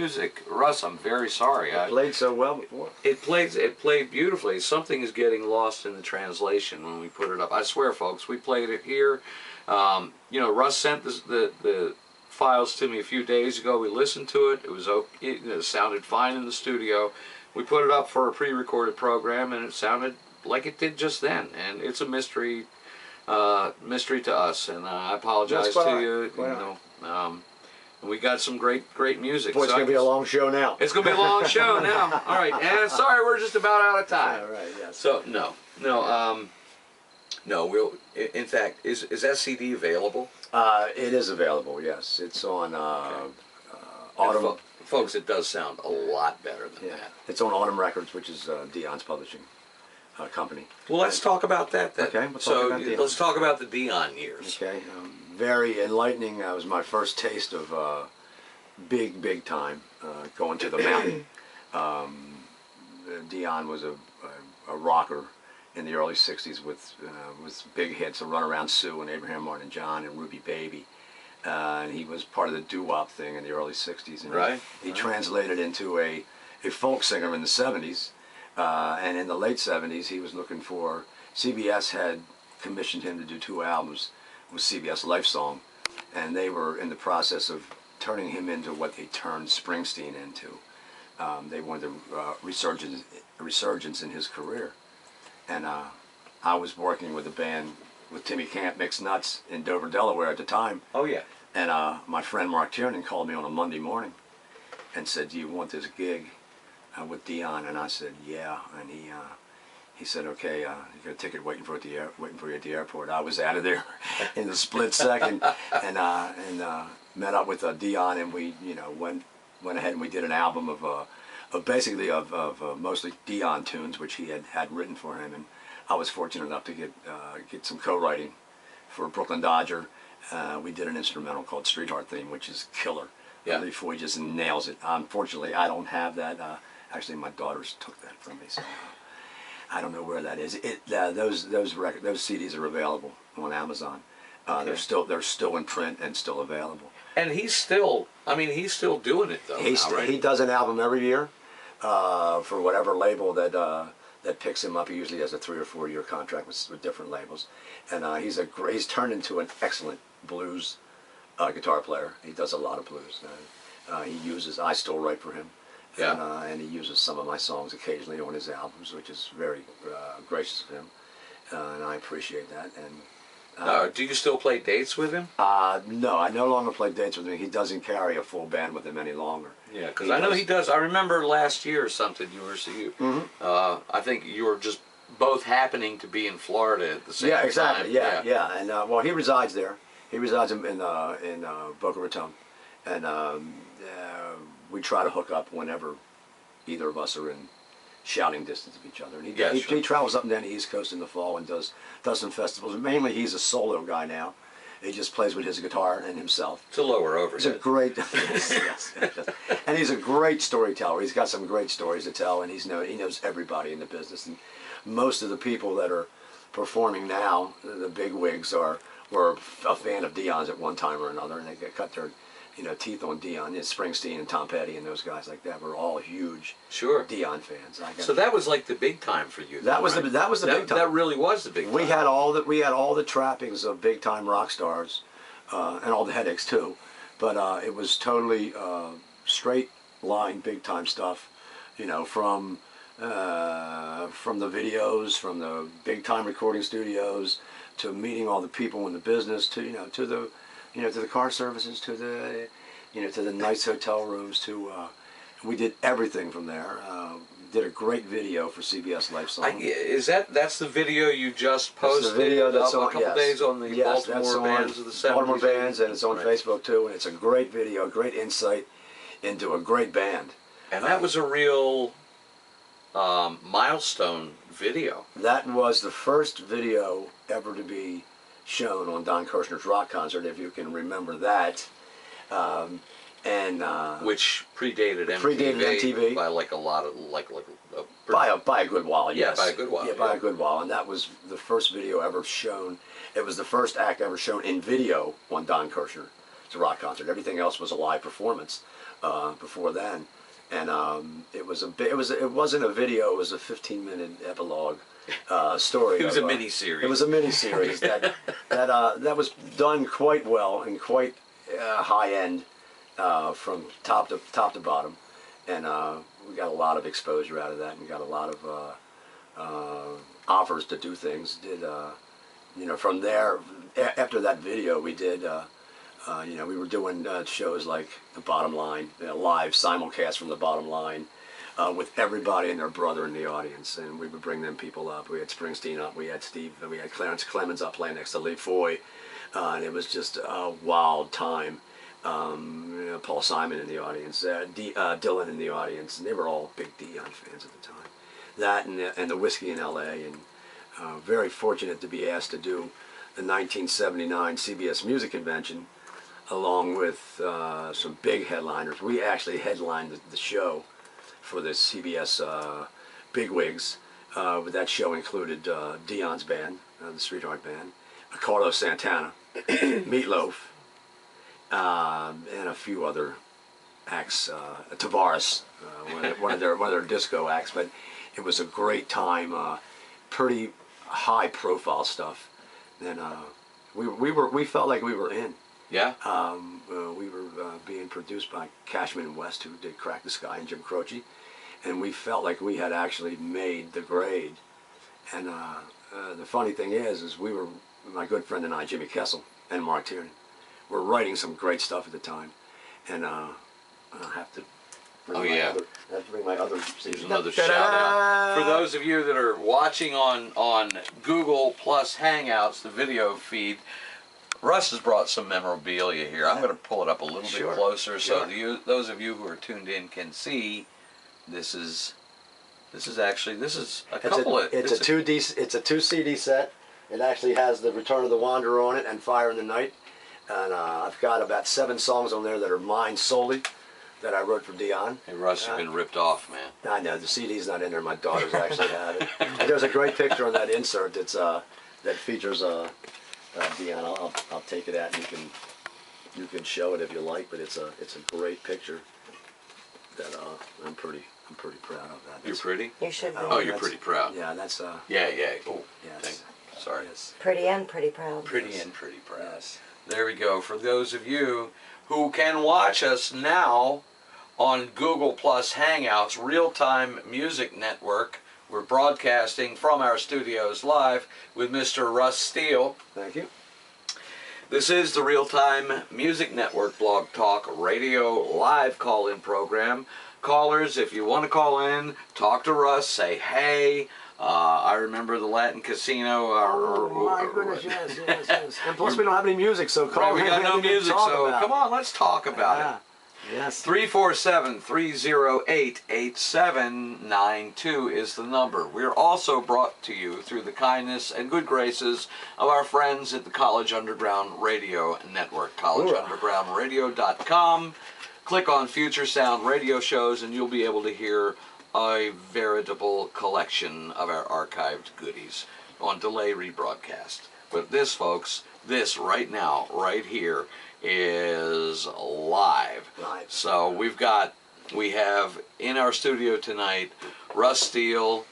music, Russ, I'm very sorry. It played so well before. It played beautifully. Something is getting lost in the translation when we put it up. I swear, folks, we played it here. You know, Russ sent the files to me a few days ago. We listened to it. It was okay. It sounded fine in the studio. We put it up for a pre-recorded program, and it sounded like it did just then. And it's a mystery to us. And I apologize to you. You know, we got some great music. Boy, it's going to be a long show now. It's going to be a long show now. All right, and sorry, we're just about out of time. All right, yes. So no. We'll. In fact, is that CD available? It is available. Yes, it's on Autumn. Folks, it does sound a lot better than that. It's on Autumn Records, which is Dion's publishing company. Well, let's talk about that then. Okay, let's talk about the Dion years. Okay, very enlightening. That was my first taste of big time going to the mountain. Dion was a rocker in the early '60s with big hits, Run Around Sue and Abraham Martin John and Ruby Baby. And he was part of the doo-wop thing in the early '60s. And he translated into a folk singer in the '70s. And in the late '70s, he was looking for, CBS had commissioned him to do 2 albums with CBS Lifesong. And they were in the process of turning him into what they turned Springsteen into. They wanted a resurgence in his career. And I was working with a band with Timmy Camp, Mixed Nuts, in Dover, Delaware at the time. Oh, yeah. And my friend Mark Tiernan called me on a Monday morning and said, "Do you want this gig with Dion?" And I said, "Yeah." And he said, "Okay, you got a ticket waiting for you at the airport." I was out of there in a split second, and met up with Dion, and we went ahead and we did an album of basically mostly Dion tunes, which he had written for him. And I was fortunate enough to get some co-writing for Brooklyn Dodger. We did an instrumental called Streetheart Theme, which is killer. Yeah. Lee Foy just nails it. Unfortunately, I don't have that. Actually, my daughters took that from me, so I don't know where that is. Those CDs are available on Amazon. They're still in print and still available. And he's still doing it though. Right? He does an album every year for whatever label that picks him up. He usually has a 3 or 4 year contract with different labels, and he's turned into an excellent blues guitar player. He does a lot of blues. I still write for him, and he uses some of my songs occasionally on his albums, which is very gracious of him, and I appreciate that. And do you still play dates with him? No, I no longer play dates with him. He doesn't carry a full band with him any longer. Yeah, because I know he does. I remember last year or something, I think you were just both happening to be in Florida at the same time. Yeah, exactly. Yeah. And well, he resides there. He resides in Boca Raton, and we try to hook up whenever either of us are in shouting distance of each other. And he travels up and down the East Coast in the fall and does some festivals. Mainly, he's a solo guy now. He just plays with his guitar and himself. It's a lower overhead. He's a great, yes, and he's a great storyteller. He's got some great stories to tell, and he knows everybody in the business. And most of the people that are performing now, the big wigs, were a fan of Dion's at one time or another, and they cut their teeth on Dion. Springsteen and Tom Petty and those guys like that were all huge Dion fans. So that was like the big time for you. That was the big time. That really was the big time. We had all the trappings of big time rock stars, and all the headaches too, but it was totally straight line big time stuff. From the videos, from the big time recording studios, to meeting all the people in the business, to the car services, to the nice hotel rooms, we did everything from there. Did a great video for CBS Lifesong. That's the video you just posted? That's the video that's on, a couple days on the Baltimore bands of the 70s. Baltimore bands, and it's on Facebook too, and it's a great video, great insight into a great band. And that was a real milestone video. That was the first video ever to be shown on Don Kirshner's rock concert, if you can remember that. Which predated MTV by like a lot of by a good while. Yes. Yeah, by a good while. Yeah, by a good while, and that was the first video ever shown. It was the first act ever shown in video on Don Kirshner. It's a rock concert. Everything else was a live performance before then, and it wasn't a video. It was a 15-minute epilogue story. It was a mini-series. It was a mini-series that was done quite well and quite high end from top to bottom, and we got a lot of exposure out of that, and got a lot of offers to do things. From there, after that video, we did. We were doing shows like The Bottom Line, live simulcast from The Bottom Line, with everybody and their brother in the audience, and we would bring them people up. We had Springsteen up, we had Steve, we had Clarence Clemens up playing next to Lee Foy, and it was just a wild time. Paul Simon in the audience, Dylan in the audience, and they were all big Dion fans at the time. That and the Whiskey in L.A., and very fortunate to be asked to do the 1979 CBS Music Convention, along with some big headliners. We actually headlined the show for the CBS bigwigs. But that show included Dion's band, the Sweetheart Band, Carlos Santana, Meatloaf, and a few other acts. Tavares, one of their disco acts. But it was a great time. Pretty high-profile stuff. And we felt like we were in. Yeah. We were being produced by Cashman and West, who did Crack the Sky, and Jim Croce, and we felt like we had actually made the grade. And the funny thing is we were, my good friend and I, Jimmy Kessel and Mark Tiernan, were writing some great stuff at the time. And I have to bring my other Here's another shout out. For those of you that are watching on Google Plus Hangouts, the video feed, Russ has brought some memorabilia here. I'm going to pull it up a little bit closer so those of you who are tuned in can see. This is a couple of. It's a 2 CD set. It actually has the Return of the Wanderer on it and Fire in the Night, and I've got about 7 songs on there that are mine solely, that I wrote for Dion. Hey Russ, you've been ripped off, man. I know, the CD's not in there. My daughters actually had it. And there's a great picture on that insert that's that features Dion. I'll take it out, and you can show it if you like. But it's a great picture that I'm pretty proud of that. You're pretty? You should be. Oh, you're pretty proud. Yeah, that's Yeah. Oh, yes. sorry. Yes. Pretty and pretty proud. Pretty and pretty proud. Yes. There we go. For those of you who can watch us now on Google Plus Hangouts, Real-Time Music Network, we're broadcasting from our studios live with Mr. Russ Steele. Thank you. This is the Real-Time Music Network Blog Talk Radio live call-in program. Callers, if you want to call in, talk to Russ, say hey. I remember the Latin Casino. My goodness, yes. And plus we don't have any music, so call we got no music, so come on, let's talk about it. Yes. 347-308-8792 is the number. We're also brought to you through the kindness and good graces of our friends at the College Underground Radio Network, collegeundergroundradio.com. Click on Future Sound radio shows and you'll be able to hear a veritable collection of our archived goodies on delay rebroadcast. But this, folks, this right now, right here, is live. So we have in our studio tonight Russ Steele,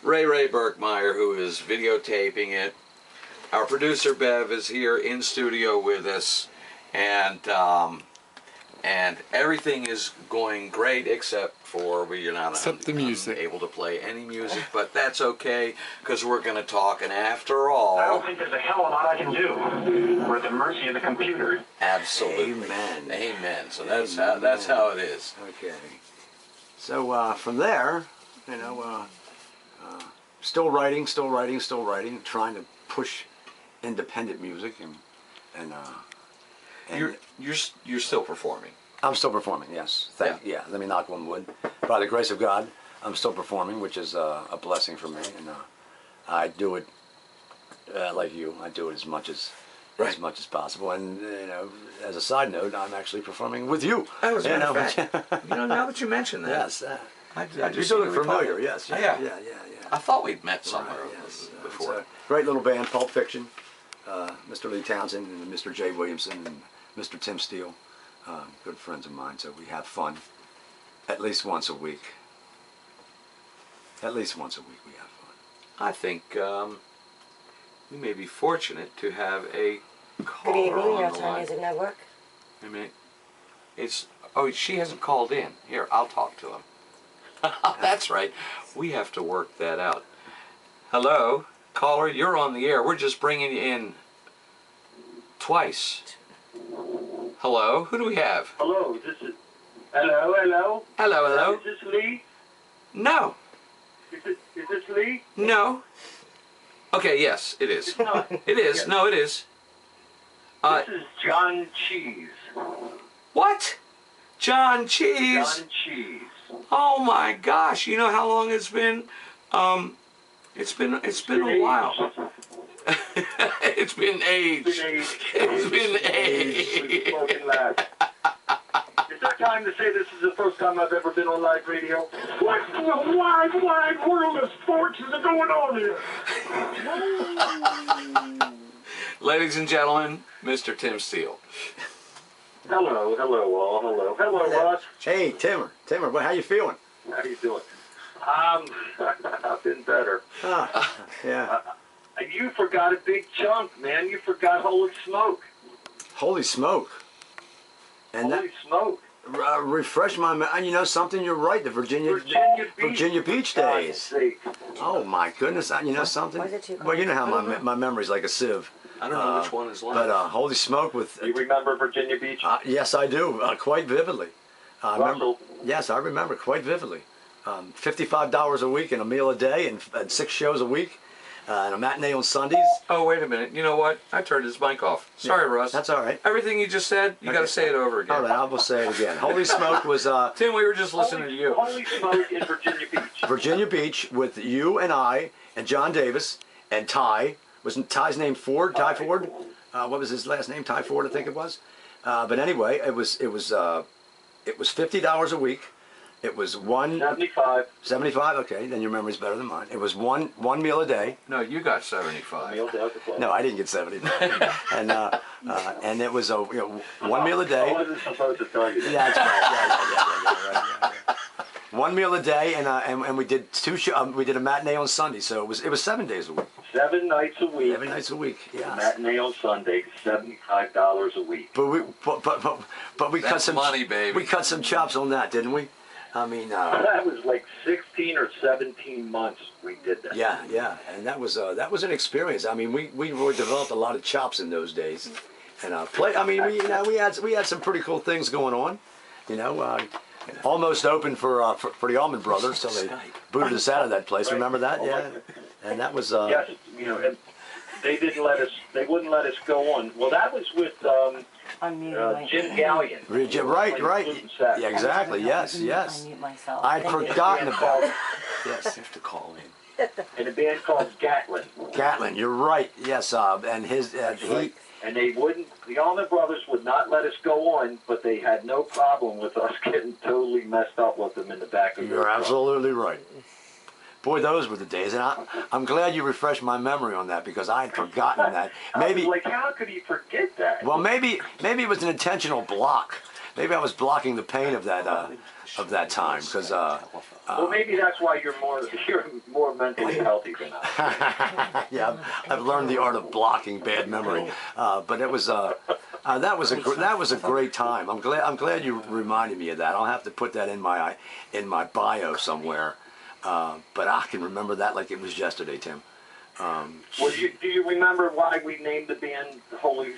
Ray Ray Berkemeier, who is videotaping it. Our producer Bev is here in studio with us, and everything is going great except for we're not the music. able to play any music, but that's okay because we're going to talk. And after all, I don't think there's a hell of a lot I can do. We're at the mercy of the computer. Absolutely. Amen. So that's how it is. Okay. So from there, still writing, trying to push independent music and you're still performing. I'm still performing, yes. Let me knock on wood. By the grace of God, I'm still performing, which is a blessing for me. And I do it like you. I do it as much as possible. And as a side note, I'm actually performing with you. Now that you mention that, yes, I you do look familiar. Yes, yeah. I thought we'd met somewhere before. It's a great little band, Pulp Fiction. Mr. Lee Townsend and Mr. Jay Williamson and Mr. Tim Steele, good friends of mine, so we have fun at least once a week. At least once a week we have fun. I think we may be fortunate to have a caller Good evening, on your the time line. music network. I mean, it's, oh, she hasn't called in. Here, I'll talk to him. That's right. We have to work that out. Hello, caller, you're on the air. We're just bringing you in twice. Hello, who do we have? Hello, this is. Hello, hello. Hello, hello. Is this Lee? No, Is this Lee? no. Okay, yes, it is. It's not. It is. Yes. No, it is. This is John Cheese. What? John Cheese? John Cheese. Oh my gosh! You know how long it's been? It's been a while. It's been aged. It's been aged. Is there time to say this is the first time I've ever been on live radio? What in the wide world of sports is going on here? Ladies and gentlemen, Mr. Tim Steele. Hello, all, hello, Russ. Hey, Timmer, well, how you feeling? How you doing? I've been better. Yeah. You forgot a big chunk, man. You forgot Holy Smoke. Holy smoke. And Holy Smoke. that refresh my memory. You know something? You're right. The Virginia Beach for God's days. sake. Oh my goodness! You know something? Why is it too Well, you know how cold? my memory's like a sieve. I don't know which one is left. But holy smoke! With Do you remember Virginia Beach? yes, I do quite vividly. I remember. Russell. Yes, I remember quite vividly. $55 a week and a meal a day and 6 shows a week and a matinee on Sundays. Oh, wait a minute. You know what? I turned his mic off. Sorry, Russ. That's all right. Everything you just said, you got to say it over again. All right, I will say it again. Holy smoke was Tim, we were just listening to you. Holy Smoke in Virginia Beach. Virginia Beach with you and I and John Davis and Ty. Wasn't Ty's name Ford? Ty Ford? What was his last name? Ty Ford, I think it was. But anyway, it was $50 a week. It was 75. 75. Okay, then your memory's better than mine. It was one meal a day. No, you got 75. Meals out the club. No, I didn't get 75. And it was one meal a I day. wasn't supposed to tell you that. Yeah, that's right. Yeah. One meal a day, and we did we did a matinee on Sunday, so it was 7 days a week. 7 nights a week. 7 nights a week. Yeah. Matinee on Sunday, $75 a week. But we cut That's some money, baby. We cut some chops on that, didn't we? I mean, That was like 16 or 17 months we did that. yeah, and that was an experience. I mean, we really developed a lot of chops in those days, and play. I mean, we had some pretty cool things going on, you know. Almost open for the Allman Brothers till they booted us out of that place. Right. Remember that? Oh, Yeah, and that was Yes, you know, and they didn't let us. They wouldn't let us go on. Well, that was with Unmute my Jim Gallion. right. Yeah, exactly. Yes. Unmute myself. I'd Thank you. forgotten about it. You Yes, have to call in. And a band called Gatlin. Gatlin. You're right. Yes, and his he. And they wouldn't. The Allman Brothers would not let us go on, but they had no problem with us getting totally messed up with them in the back of their You're truck. absolutely right. Boy, those were the days, and I'm glad you refreshed my memory on that because I had forgotten that. I Maybe, was like, how could he forget that? well, maybe it was an intentional block. Maybe I was blocking the pain of that time because. Well, maybe that's why you're more mentally healthy than I. Yeah, I've learned the art of blocking bad memory, but it was that was a great time. I'm glad you reminded me of that. I'll have to put that in my bio somewhere. But I can remember that like it was yesterday, Tim. Well, do you remember why we named the band Holy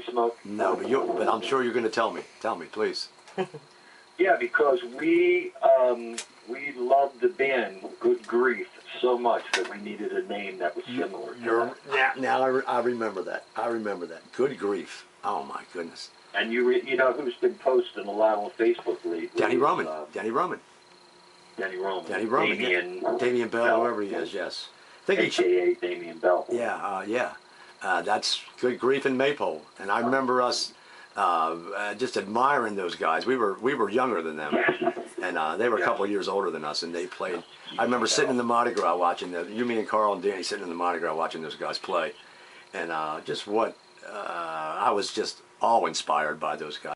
Smoke? No, but I'm sure you're going to tell me. Tell me, please. Yeah, because we loved the band Good Grief so much that we needed a name that was similar. Now I remember that. I remember that. Good grief. Oh my goodness. And you know who's been posting a lot on Facebook lately? Danny Roman. Danny Roman. Damian Bell, whoever he is. Yes. I think AKA Damian Bell. Yeah. That's Good Grief in Maypole, and I remember us just admiring those guys. We were younger than them, and they were a couple of years older than us, and they played. I remember sitting in the Mardi Gras watching me and Carl and Danny sitting in the Mardi Gras watching those guys play, and just what I was just all inspired by those guys.